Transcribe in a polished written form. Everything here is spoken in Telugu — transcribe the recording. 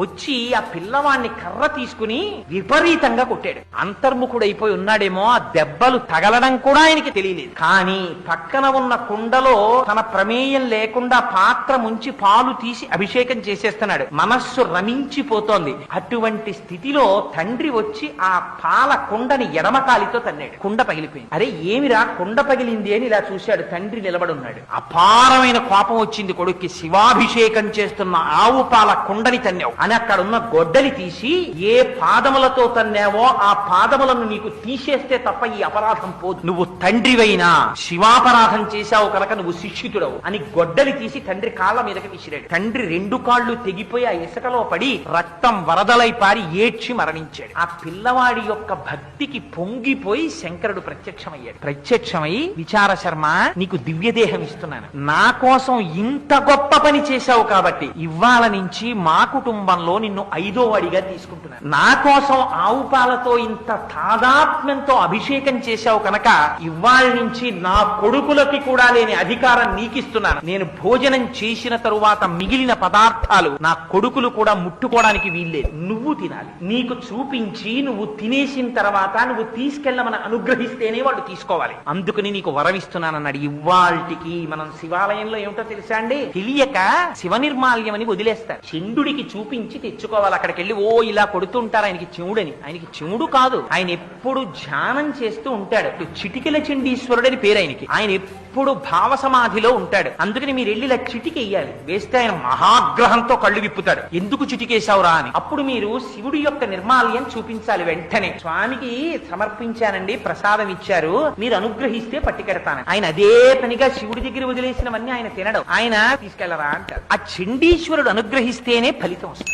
వచ్చి ఆ పిల్లవాడిని కర్ర తీసుకుని విపరీతంగా కొట్టాడు. అంతర్ముఖుడైపోయి ఉన్నాడేమో, ఆ దెబ్బలు తగలడం కూడా ఆయనకి తెలియలేదు. కానీ పక్కన ఉన్న కుండలో తన ప్రమేయం లేకుండా పాత్ర ముంచి పాలు తీసి అభిషేకం చేసేస్తున్నాడు. మనస్సు రమించిపోతోంది. అటువంటి స్థితిలో తండ్రి వచ్చి ఆ పాల కుండని ఎడమకాలితో తన్నాడు. కుండ పగిలిపోయింది. అరే ఏమిరా కుండ పగిలింది అని ఇలా చూశాడు. తండ్రి నిలబడున్నాడు. అపారమైన కోపం వచ్చింది కొడుక్కి. శివాభిషేకం చేస్తున్న ఆవు పాల కుండని తన్నావు అని అక్కడ ఉన్న గొడ్డలి తీసి, ఏ పాదములతో తన్నావో ఆ పాదములను నీకు తీసేస్తే తప్ప ఈ అపరాధం పోదు. నువ్వు తండ్రివైనా శివాపరాధం చేశావు కనుక నువ్వు శిక్షితుడవు అని గొడ్డలి తీసి తండ్రి కాళ్ళ మీదకి విసిరాడు. తండ్రి రెండు కాళ్ళు తెగిపోయి ఆ ఇసుకలో పడి రక్తం వరదలై పారి ఏడ్చి మరణించాడు. ఆ పిల్లవాడి యొక్క భక్తికి పొంగిపోయి శంకరుడు ప్రత్యక్షమయ్యాడు. ప్రత్యక్షమై, విచార శర్మ, నీకు దివ్యదేహం ఇస్తున్నాను. నా కోసం ఇంత గొప్ప పని చేశావు కాబట్టి ఇవాళ నుంచి మా కుటుంబంలో నిన్ను 5వ వాడిగా తీసుకుంటున్నాను. నా కోసం ఆవు పాలతో ఇంత తాదాత్మ్యంతో అభిషేకం చేశావు కనుక ఇవాళ నుంచి నా కొడుకులకి కూడా లేని అధికారం నీకిస్తున్నాను. నేను భోజనం చేసిన తరువాత మిగిలిన పదార్థాలు నా కొడుకులు కూడా ముట్టుకోవడానికి వీల్లేదు. నువ్వు తినాలి. నీకు చూపించి నువ్వు తినేసిన తర్వాత నువ్వు తీసుకెళ్ళమని అనుగ్రహిస్తేనే వాళ్ళు తీసుకోవాలి. అందుకని నీకు వరం ఇస్తున్నానన్నాడు. ఇవాల్టికి మనం శివాలయంలో ఏమిటో తెలుసా అండి, తెలియక శివ నిర్మాల్యం అని వదిలేస్తారు. చండుడికి చూపించి తెచ్చుకోవాలి. అక్కడికి వెళ్ళి ఓ ఇలా కొడుతుంటారు ఆయనకి చెవుడని. ఆయనకి చెవుడు కాదు, ఆయన ఎప్పుడు ధ్యానం చేస్తూ ఉంటాడు. చిటికెల చండీశ్వరుడని పేరు ఆయనకి. ఆయన ఎప్పుడు భావ సమాధిలో ఉంటాడు. అందుకని మీరు వెళ్ళి ఇలా చిటికెయ్యాలి. వేస్తే ఆయన మహాగ్రహంతో కళ్ళు విప్పుతాడు. ఎందుకు చిటికేశావురా అని. అప్పుడు మీరు శివుడి యొక్క నిర్మాల్యం చూపించాలి. వెంటనే స్వామికి సమర్పించానండి, ప్రసాదం ఇచ్చారు, మీరు అనుగ్రహిస్తే పట్టుకెడతాను. ఆయన అదే పనిగా శివుడి దగ్గర వదిలేసినవన్నీ ఆయన తినడం. ఆయన తీసుకెళ్లరా అంటారు. ఆ చండీశ్వరుడు అనుగ్రహిస్తేనే ఫలితం వస్తుంది.